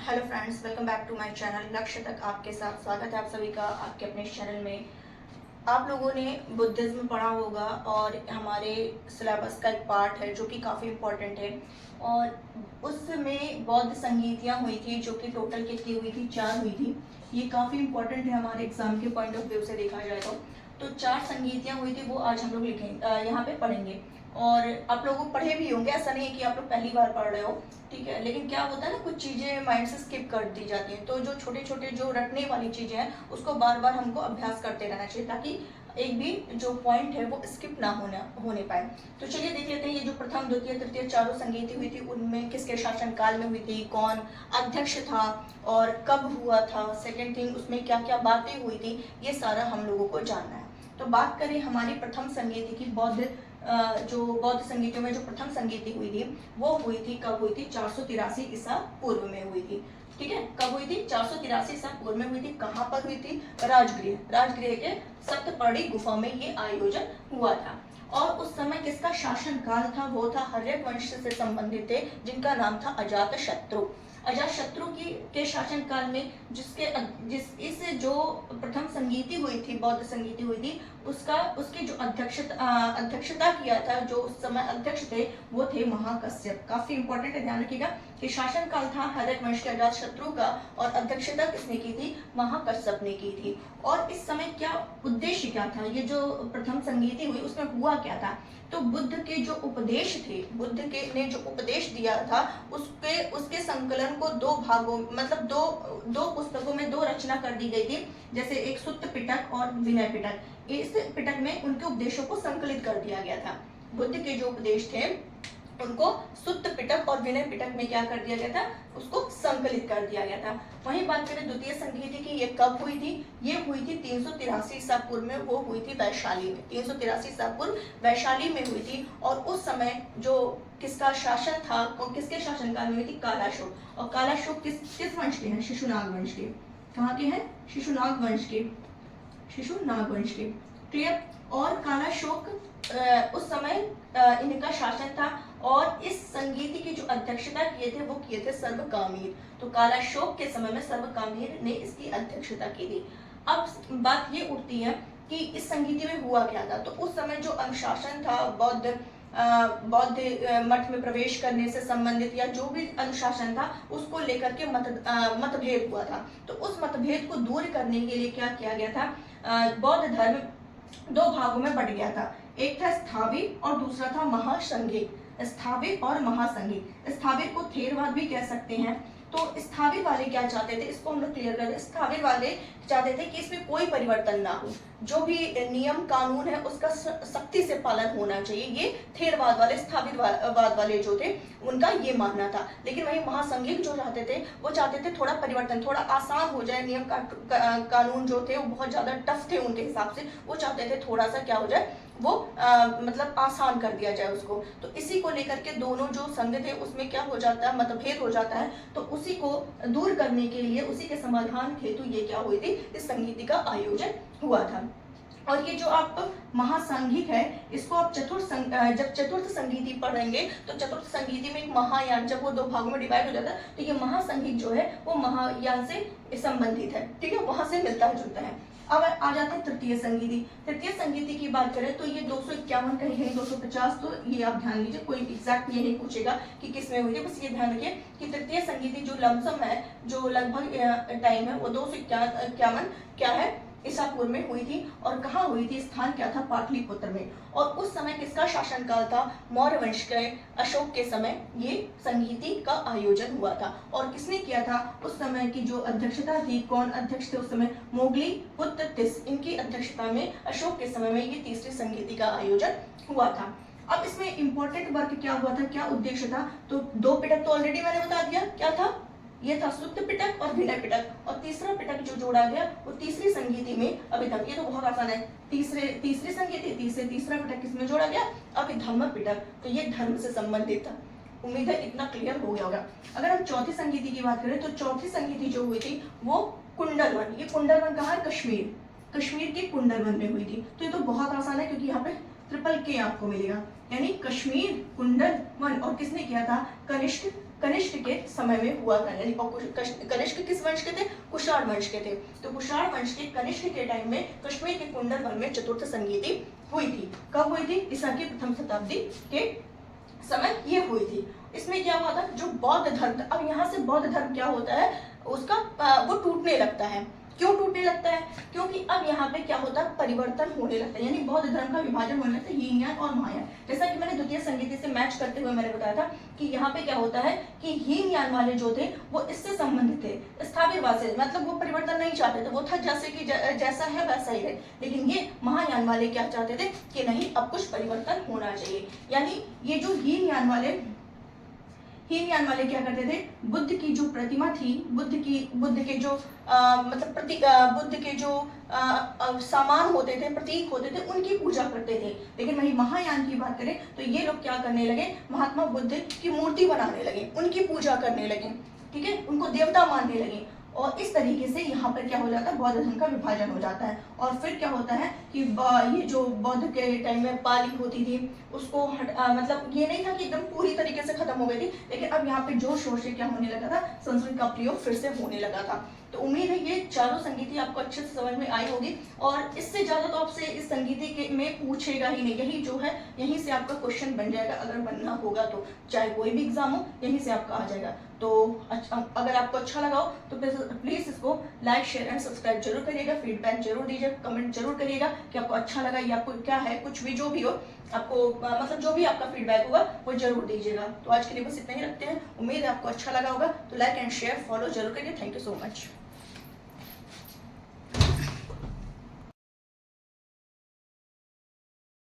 Hello friends, welcome back to my channel. लक्ष्य तक आपके साथ स्वागत है आप सभी का आपके अपने चैनल में। आप लोगों ने बुद्धिज्म पढ़ा होगा और हमारे सिलेबस का एक पार्ट है जो कि काफ़ी इम्पोर्टेंट है। और उसमें बौद्ध संगीतियाँ हुई थी जो कि टोटल कितनी हुई थी, 4 हुई थी। ये काफ़ी इम्पोर्टेंट है हमारे एग्जाम के पॉइंट ऑफ व्यू से देखा जाए तो 4 संगीतियाँ हुई थी, वो आज हम लोग लिखेंगे, यहाँ पे पढ़ेंगे। और आप लोग पढ़े भी होंगे, ऐसा नहीं है कि आप लोग पहली बार पढ़ रहे हो, ठीक है। लेकिन क्या होता है ना, कुछ चीज़ें माइंड से स्किप कर दी जाती हैं, तो जो छोटे छोटे जो रटने वाली चीज़ें हैं उसको बार बार हमको अभ्यास करते रहना चाहिए ताकि एक भी जो पॉइंट है वो स्किप ना होने पाए। तो चलिए देख लेते हैं ये जो प्रथम द्वितीय तृतीय चारों संगीति हुई थी उनमें किसके शासनकाल में हुई थी, कौन अध्यक्ष था और कब हुआ था। सेकेंड थिंग, उसमें क्या क्या बातें हुई थी, ये सारा हम लोगों को जानना है। तो बात करें हमारी प्रथम संगीति की, जो बौद्ध संगीतों में जो प्रथम संगीति हुई थी वो हुई थी, कब हुई थी, 483 ईसा पूर्व में हुई थी। ठीक है, कब हुई थी, 483 ईसा पूर्व में हुई थी। कहाँ पर हुई थी, राजगृह के सप्तपर्णी गुफा में ये आयोजन हुआ था। और उस समय किसका शासन काल था, वो था हर्यक वंश से संबंधित थे जिनका नाम था अजातशत्रु। अजातशत्रु की के शासन काल में इस जो प्रथम संगीति हुई थी, बौद्ध संगीति हुई थी, उसकी जो अध्यक्षता किया था, जो उस समय अध्यक्ष थे वो थे महाकश्यप। काफी इंपॉर्टेंट है, ध्यान रखिएगा कि शासन काल था हर्यक वंश के अजातशत्रु का और अध्यक्षता किसने की थी, महाकश्यप ने की थी। और इस समय क्या उद्देश्य क्या था, ये जो प्रथम संगीति हुई उसमें हुआ क्या था, तो बुद्ध के जो उपदेश थे, ने जो उपदेश दिया था उसके संकलन को दो भागों, मतलब दो पुस्तकों में दो रचना कर दी गई थी। जैसे एक सुत्त पिटक और विनय पिटक। इस पिटक में उनके उपदेशों को संकलित कर दिया गया था। बुद्ध के जो उपदेश थे उनको सुत्त पिटक और विनय पिटक में क्या कर दिया गया था, उसको संकलित कर दिया गया था। वहीं बात करें द्वितीय संगीति की, ये कब हुई थी, ये हुई थी 383 ईसा पूर्व में, वो हुई थी वैशाली में। 383 ईसा पूर्व वैशाली में हुई थी। और उस समय जो किसका शासन था, किसके शासनकाल में हुई थी, कालाशोक। और कालाशोक किस वंश के हैं, शिशुनाग वंश के। कहाँ के हैं, शिशुनाग वंश के, शिशुनाग वंश के। क्लियर। और कालाशोक उस समय इनका शासन था और इस संगीति की जो अध्यक्षता किए थे वो किए थे सर्वकामीर। तो कालाशोक के समय में सर्वकामीर ने इसकी अध्यक्षता की थी। अब बात ये उठती है कि इस संगीति में हुआ क्या था। तो उस समय जो अनुशासन था, बौद्ध मठ में प्रवेश करने से संबंधित या जो भी अनुशासन था उसको लेकर के मतभेद हुआ था। तो उस मतभेद को दूर करने के लिए क्या किया गया था, बौद्ध धर्म दो भागों में बट गया था। एक था स्थाविर और दूसरा था महासंघिक। स्थाविर और महासंघिक, स्थाविर को थेरवाद भी कह सकते हैं। तो स्थाविर वाले क्या चाहते थे, इसको हम लोग क्लियर कर दें। स्थाविर वाले चाहते थे कि इसमें कोई परिवर्तन ना हो, जो भी नियम कानून है उसका सख्ती से पालन होना चाहिए। ये थेरवाद वाले, स्थाविरवाद वाले जो थे उनका ये मानना था। लेकिन वही महासंघिक जो चाहते थे वो चाहते थे थोड़ा परिवर्तन, थोड़ा आसान हो जाए। नियम कानून जो थे वो बहुत ज्यादा टफ थे उनके हिसाब से, वो चाहते थे थोड़ा सा क्या हो जाए, वो मतलब आसान कर दिया जाए उसको। तो इसी को लेकर के दोनों जो संघ थे उसमें क्या हो जाता है, मतभेद हो जाता है। तो उसी को दूर करने के लिए, उसी के समाधान हेतु ये क्या हुई थी, इस संगीति का आयोजन हुआ था। और ये जो आप महासंघिक है, इसको आप जब चतुर्थ संगीति पढ़ेंगे तो चतुर्थ संगीति में एक महायान, जब वो दो भागों में डिवाइड हो जाता है तो ये महासंघिक जो है वो महायान से संबंधित है, ठीक है, वहां से मिलता जुलता है। अब आ जाते हैं तृतीय संगीति। तृतीय संगीति की बात करें तो ये 251 कहीं कहीं 250, तो ये आप ध्यान दीजिए, कोई एग्जैक्ट ये नहीं पूछेगा कि किसमें हुई थी, बस ये ध्यान रखिए कि तृतीय संगीति जो लमसम है, जो लगभग टाइम है वो 251 क्या है, ईसा पूर्व में हुई थी। और कहाँ हुई थी, स्थान क्या था, पाटलिपुत्र में। और उस समय किसका शासनकाल था, मौर्य वंश के अशोक के समय ये संगीति का आयोजन हुआ था। और किसने किया था, उस समय की जो अध्यक्षता थी, कौन अध्यक्ष थे उस समय, मोगली पुत्र तिस, इनकी अध्यक्षता में अशोक के समय में ये तीसरी संगीति का आयोजन हुआ था। अब इसमें इंपॉर्टेंट वर्क क्या हुआ था, क्या उद्देश्य था, तो दो पिटक तो ऑलरेडी मैंने बता दिया, क्या था, ये था सुत्त पिटक और विनय पिटक। और तीसरा पिटक जो जोड़ा गया वो तीसरी संगीति में अभिधम्म। ये तो बहुत आसान है, तीसरी संगीति, तीसरा पिटक किसमें जोड़ा गया, अभिधम्म पिटक। तो ये धर्म से संबंधित था। उम्मीद है इतना क्लियर हो गया होगा। अगर हम चौथी संगीति की बात करें तो चौथी संगीति जो हुई थी वो कुंडलवन। ये कुंडलवन कहाँ है, कश्मीर की कुंडलवन में हुई थी। तो ये तो बहुत आसान है क्योंकि यहाँ पे ट्रिपल के आपको मिलेगा, यानी कश्मीर कुंडल वन। और किसने किया था? कनिष्क के समय में हुआ था। यानी कनिष्क किस वंश के थे? कुषाण वंश के थे। तो कुषाण वंश के कनिष्क के टाइम में कश्मीर के कुंडल वन में चतुर्थ संगीति हुई थी। कब हुई थी? ईसा की प्रथम शताब्दी के समय ये हुई थी। इसमें क्या हुआ था? जो बौद्ध धर्म था, अब यहाँ से बौद्ध धर्म क्या होता है, उसका वो टूटने लगता है। क्यों टूटने लगता है? क्योंकि अब यहाँ पे क्या होता है? परिवर्तन होने लगता है, यानी बौद्ध धर्म का विभाजन होने लगता है, हीन यान और महायान। जैसा कि मैंने द्वितीय संगीति से मैच करते हुए मैंने बताया था कि यहाँ पे क्या होता है कि हीन यान वाले जो थे वो इससे संबंधित थे, स्थाविरवासी, मतलब वो परिवर्तन नहीं चाहते थे, वो था जैसे कि जैसा है वैसा ही रहे। लेकिन ये महायान वाले क्या चाहते थे कि नहीं, अब कुछ परिवर्तन होना चाहिए। यानी ये जो हीन यान वाले क्या करते थे? बुद्ध की जो प्रतिमा थी, बुद्ध के जो बुद्ध के जो सामान होते थे, प्रतीक होते थे, उनकी पूजा करते थे। लेकिन वही महायान की बात करें तो ये लोग क्या करने लगे? महात्मा बुद्ध की मूर्ति बनाने लगे, उनकी पूजा करने लगे, ठीक है, उनको देवता मानने लगे। और इस तरीके से यहाँ पर क्या हो जाता है? बौद्ध धर्म का विभाजन हो जाता है। और फिर क्या होता है कि ये जो बौद्ध के टाइम में पाली होती थी उसको मतलब ये नहीं था कि एकदम पूरी तरीके से खत्म हो गई थी, लेकिन अब यहाँ पे जोर शोर से क्या होने लगा था? संस्कृत का प्रयोग फिर से होने लगा था। तो उम्मीद है ये चारों संगीति आपको अच्छे से समझ में आई होगी, और इससे ज्यादा तो आपसे इस संगीति के में पूछेगा ही नहीं, यही जो है यहीं से आपका क्वेश्चन बन जाएगा। अगर बनना होगा तो चाहे कोई भी एग्जाम हो, यहीं से आपका आ जाएगा। तो अगर आपको अच्छा लगा हो तो प्लीज इसको लाइक शेयर एंड सब्सक्राइब जरूर करिएगा, फीडबैक जरूर दीजिएगा, कमेंट जरूर करिएगा कि आपको अच्छा लगा या आपको क्या है, कुछ भी जो भी हो आपको मतलब जो भी आपका फीडबैक होगा वो जरूर दीजिएगा। तो आज के लिए बस इतना ही रखते हैं। उम्मीद है आपको अच्छा लगा होगा, तो लाइक एंड शेयर फॉलो जरूर करिए। Thank you so much.